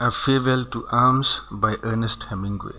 A Farewell to Arms by Ernest Hemingway.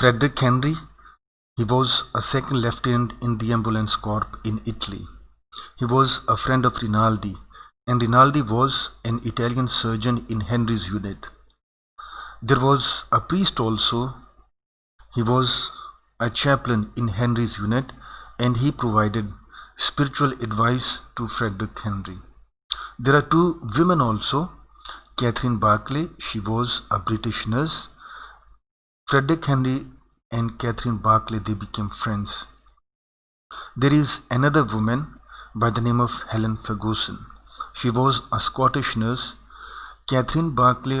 Frederick Henry, he was a second lieutenant in the ambulance corps in Italy. He was a friend of Rinaldi, and Rinaldi was an Italian surgeon in Henry's unit. There was a priest also. He was a chaplain in Henry's unit, and he provided spiritual advice to Frederick Henry. There are 2 women also. Catherine Barclay, she was a British nurse. Frederick Henry and Catherine Barclay, they became friends. There is another woman by the name of Helen Ferguson. She was a Scottish nurse. Catherine Barclay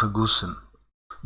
Ferguson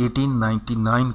1899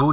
2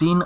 3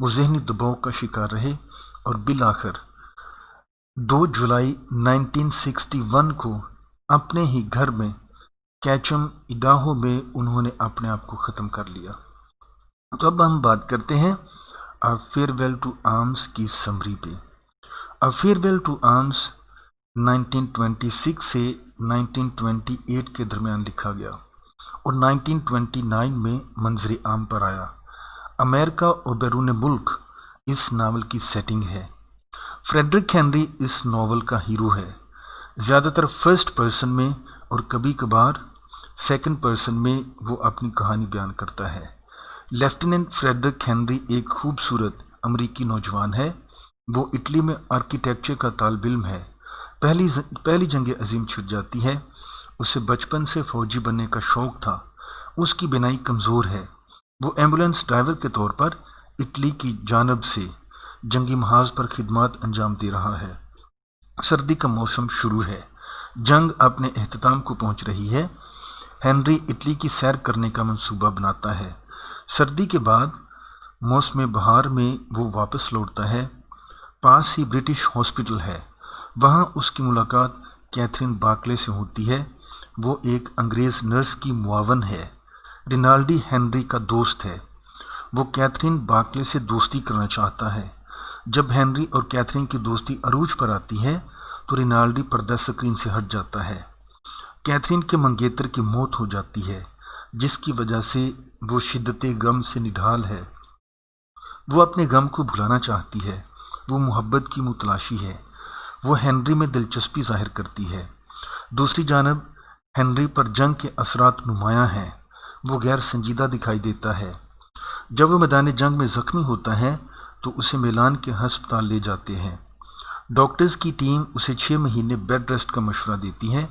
وہ ذہنی دباؤ کا شکار رہے اور بالآخر 2 جولائی 1961 کو اپنے ہی گھر میں کیچم ایڈاہو میں انہوں نے اپنے آپ کو ختم کر لیا۔ تو اب ہم بات کرتے ہیں فیئر ویل ٹو آرمز کی سمری پہ۔ فیئر ویل ٹو آرمز 1926 سے 1928 کے درمیان لکھا گیا اور 1929 میں منظر عام پر آیا۔ امریکہ اور بیرون ملک اس ناول کی سیٹنگ ہے۔ فریڈرک ہینری اس ناول کا ہیرو ہے، زیادہ تر فرسٹ پرسن میں اور کبھی کبھار سیکنڈ پرسن میں وہ اپنی کہانی بیان کرتا ہے۔ لیفٹیننٹ فریڈرک ہینری ایک خوبصورت امریکی نوجوان ہے۔ وہ اٹلی میں آرکیٹیکچر کا طالب علم ہے۔ پہلی جنگ عظیم چھڑ جاتی ہے۔ اسے بچپن سے فوجی بننے کا شوق تھا۔ اس کی بینائی کمزور ہے۔ وہ ایمبولینس ڈرائیور کے طور پر اٹلی کی جانب سے جنگی محاذ پر خدمات انجام دے رہا ہے۔ سردی کا موسم شروع ہے۔ جنگ اپنے اختتام کو پہنچ رہی ہے۔ ہینری اٹلی کی سیر کرنے کا منصوبہ بناتا ہے۔ سردی کے بعد موسم بہار میں وہ واپس لوٹتا ہے۔ پاس ہی برٹش ہاسپٹل ہے۔ وہاں اس کی ملاقات کیتھرین بارکلے سے ہوتی ہے۔ وہ ایک انگریز نرس کی معاون ہے۔ رینالڈی ہینری کا دوست ہے۔ وہ کیتھرین بارکلے سے دوستی کرنا چاہتا ہے۔ جب ہینری اور کیتھرین کی دوستی عروج پر آتی ہے تو رینالڈی پردہ اسکرین سے ہٹ جاتا ہے۔ کیتھرین کے منگیتر کی موت ہو جاتی ہے، جس کی وجہ سے وہ شدت غم سے نڈھال ہے۔ وہ اپنے غم کو بھلانا چاہتی ہے۔ وہ محبت کی متلاشی ہے۔ وہ ہینری میں دلچسپی ظاہر کرتی ہے۔ دوسری جانب ہینری پر جنگ کے اثرات نمایاں ہیں۔ وہ غیر سنجیدہ دکھائی دیتا ہے۔ جب وہ میدان جنگ میں زخمی ہوتا ہے تو اسے میلان کے ہسپتال لے جاتے ہیں۔ ڈاکٹرز کی ٹیم اسے 6 مہینے بیڈ ریسٹ کا مشورہ دیتی ہے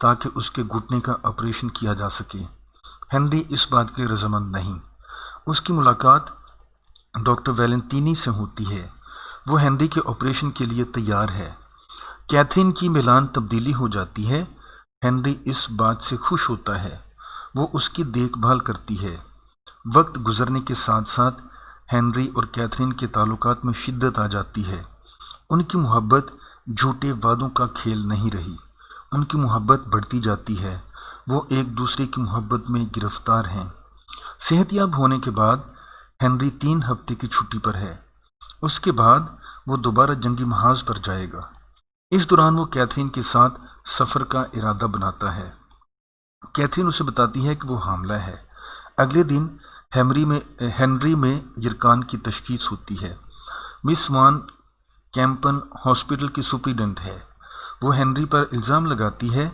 تاکہ اس کے گھٹنے کا آپریشن کیا جا سکے۔ ہینری اس بات کے لیے رضامند نہیں۔ اس کی ملاقات ڈاکٹر ویلنتینی سے ہوتی ہے۔ وہ ہینری کے آپریشن کے لیے تیار ہے۔ کیتھرین کی میلان تبدیلی ہو جاتی ہے۔ ہینری اس بات سے خوش ہوتا ہے۔ وہ اس کی دیکھ بھال کرتی ہے۔ وقت گزرنے کے ساتھ ساتھ ہینری اور کیتھرین کے تعلقات میں شدت آ جاتی ہے۔ ان کی محبت جھوٹے وعدوں کا کھیل نہیں رہی۔ ان کی محبت بڑھتی جاتی ہے۔ وہ ایک دوسرے کی محبت میں گرفتار ہیں۔ صحت یاب ہونے کے بعد ہینری 3 ہفتے کی چھٹی پر ہے۔ اس کے بعد وہ دوبارہ جنگی محاذ پر جائے گا۔ اس دوران وہ کیتھرین کے ساتھ سفر کا ارادہ بناتا ہے۔ کیتھرین اسے بتاتی ہے کہ وہ حاملہ ہے۔ اگلے دن ہینری میں یرکان کی تشخیص ہوتی ہے۔ مس وان کیمپن ہاسپٹل کی سپرنٹنڈنٹ ہے۔ وہ ہینری پر الزام لگاتی ہے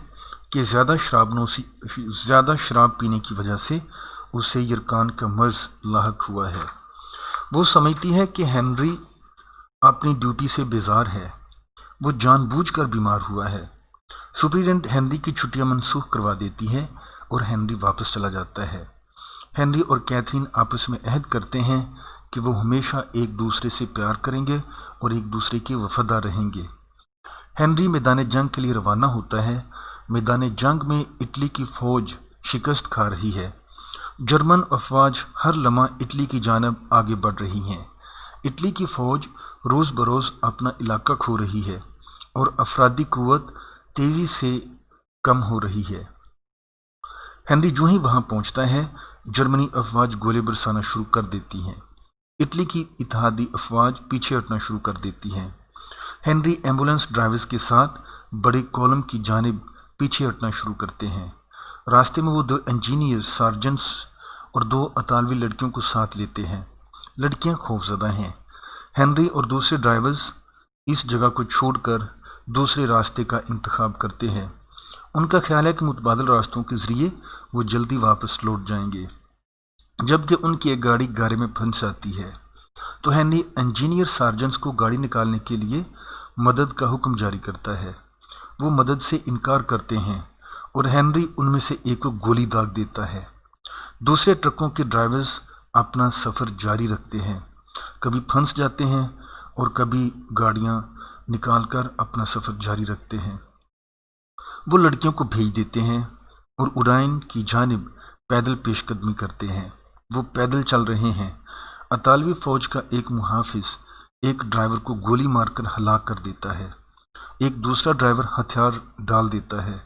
کہ زیادہ شراب پینے کی وجہ سے اسے یرکان کا مرض لاحق ہوا ہے۔ وہ سمجھتی ہے کہ ہینری اپنی ڈیوٹی سے بیزار ہے۔ وہ جان بوجھ کر بیمار ہوا ہے۔ سپرنٹنڈنٹ ہینری کی چھٹیاں منسوخ کروا دیتی ہے اور ہینری واپس چلا جاتا ہے۔ ہینری اور کیتھرین آپس میں عہد کرتے ہیں کہ وہ ہمیشہ ایک دوسرے سے پیار کریں گے اور ایک دوسرے کے وفادار رہیں گے۔ ہینری میدان جنگ کے لیے روانہ ہوتا ہے۔ میدان جنگ میں اٹلی کی فوج شکست کھا رہی ہے۔ جرمن افواج ہر لمحہ اٹلی کی جانب آگے بڑھ رہی ہیں۔ اٹلی کی فوج روز بروز اپنا علاقہ کھو رہی ہے اور افرادی قوت تیزی سے کم ہو رہی ہے۔ ہینری جو ہی وہاں پہنچتا ہے جرمنی افواج گولے برسانا شروع کر دیتی ہیں۔ اٹلی کی اتحادی افواج پیچھے ہٹنا شروع کر دیتی ہیں۔ ہینری ایمبولینس ڈرائیورز کے ساتھ بڑے کالم کی جانب پیچھے ہٹنا شروع کرتے ہیں۔ راستے میں وہ 2 انجینئر سارجنٹس اور 2 اطالوی لڑکیوں کو ساتھ لیتے ہیں۔ لڑکیاں خوفزدہ ہیں۔ ہینری اور دوسرے ڈرائیورز اس جگہ کو چھوڑ کر دوسرے راستے کا انتخاب کرتے ہیں۔ ان کا خیال ہے کہ متبادل راستوں کے ذریعے وہ جلدی واپس لوٹ جائیں گے۔ جبکہ ان کی ایک گاڑی گارے میں پھنس جاتی ہے تو ہینری انجینئر سارجنٹس کو گاڑی نکالنے کے لیے مدد کا حکم جاری کرتا ہے۔ وہ مدد سے انکار کرتے ہیں اور ہینری ان میں سے ایک کو گولی داغ دیتا ہے۔ دوسرے ٹرکوں کے ڈرائیورز اپنا سفر جاری رکھتے ہیں، کبھی پھنس جاتے ہیں اور کبھی گاڑیاں نکال کر اپنا سفر جاری رکھتے ہیں۔ وہ لڑکیوں کو بھیج دیتے ہیں اور اڈائن کی جانب پیدل پیش قدمی کرتے ہیں۔ وہ پیدل چل رہے ہیں۔ اطالوی فوج کا ایک محافظ ایک ڈرائیور کو گولی مار کر ہلاک کر دیتا ہے، ایک دوسرا ڈرائیور ہتھیار ڈال دیتا ہے۔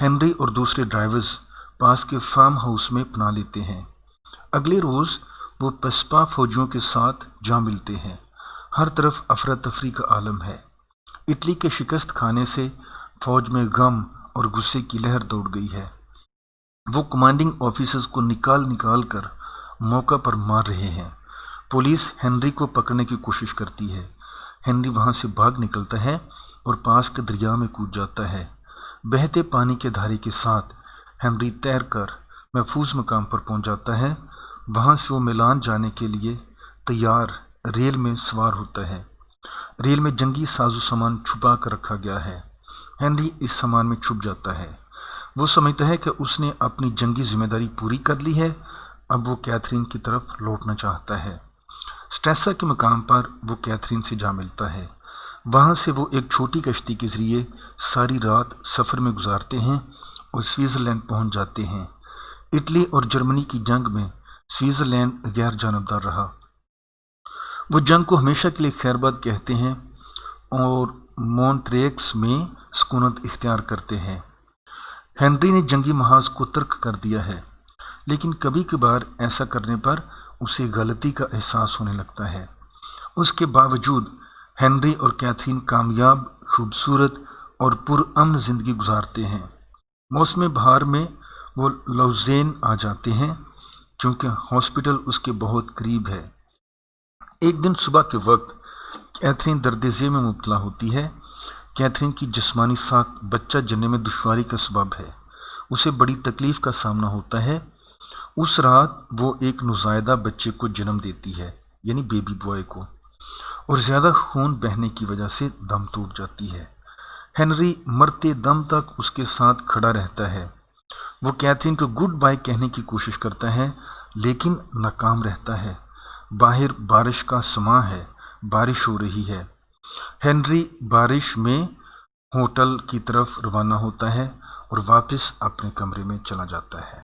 ہنری اور دوسرے ڈرائیورز پاس کے فارم ہاؤس میں پناہ لیتے ہیں۔ اگلے روز وہ پسپا فوجیوں کے ساتھ جا ملتے ہیں۔ ہر طرف افراتفری کا عالم ہے۔ اٹلی کے شکست کھانے سے فوج میں غم اور غصے کی لہر دوڑ گئی ہے۔ وہ کمانڈنگ آفیسرز کو نکال کر موقع پر مار رہے ہیں۔ پولیس ہنری کو پکڑنے کی کوشش کرتی ہے۔ ہنری وہاں سے بھاگ نکلتا ہے اور پاس کے دریا میں کود جاتا ہے۔ بہتے پانی کے دھارے کے ساتھ ہنری تیر کر محفوظ مقام پر پہنچ جاتا ہے۔ وہاں سے وہ میلان جانے کے لیے تیار ریل میں سوار ہوتا ہے۔ ریل میں جنگی ساز و سامان چھپا کر رکھا گیا ہے۔ ہنری اس سامان میں چھپ جاتا ہے۔ وہ سمجھتا ہے کہ اس نے اپنی جنگی ذمہ داری پوری کر لی ہے، اب وہ کیتھرین کی طرف لوٹنا چاہتا ہے۔ سٹریسا کے مقام پر وہ کیتھرین سے جا ملتا ہے۔ وہاں سے وہ ایک چھوٹی کشتی کے ذریعے ساری رات سفر میں گزارتے ہیں اور سوئٹزرلینڈ پہنچ جاتے ہیں۔ اٹلی اور جرمنی کی جنگ میں سوئٹزرلینڈ غیر جانبدار رہا۔ وہ جنگ کو ہمیشہ کے لیے خیرباد کہتے ہیں اور مونٹریکس میں سکونت اختیار کرتے ہیں۔ ہنری نے جنگی محاذ کو ترک کر دیا ہے، لیکن کبھی کبھار ایسا کرنے پر اسے غلطی کا احساس ہونے لگتا ہے۔ اس کے باوجود ہنری اور کیتھرین کامیاب، خوبصورت اور پرامن زندگی گزارتے ہیں۔ موسم بہار میں وہ لوزین آ جاتے ہیں کیونکہ ہاسپٹل اس کے بہت قریب ہے۔ ایک دن صبح کے وقت کیتھرین درد ذیل میں مبتلا ہوتی ہے۔ کیتھرین کی جسمانی ساخت بچہ جننے میں دشواری کا سبب ہے۔ اسے بڑی تکلیف کا سامنا ہوتا ہے۔ اس رات وہ ایک نوزائیدہ بچے کو جنم دیتی ہے، یعنی بیبی بوائے کو، اور زیادہ خون بہنے کی وجہ سے دم ٹوٹ جاتی ہے۔ ہنری مرتے دم تک اس کے ساتھ کھڑا رہتا ہے۔ وہ کیتھرین کو گڈ بائی کہنے کی کوشش کرتا ہے لیکن ناکام رہتا ہے۔ باہر بارش کا سماں ہے، بارش ہو رہی ہے۔ ہنری بارش میں ہوٹل کی طرف روانہ ہوتا ہے اور واپس اپنے کمرے میں چلا جاتا ہے۔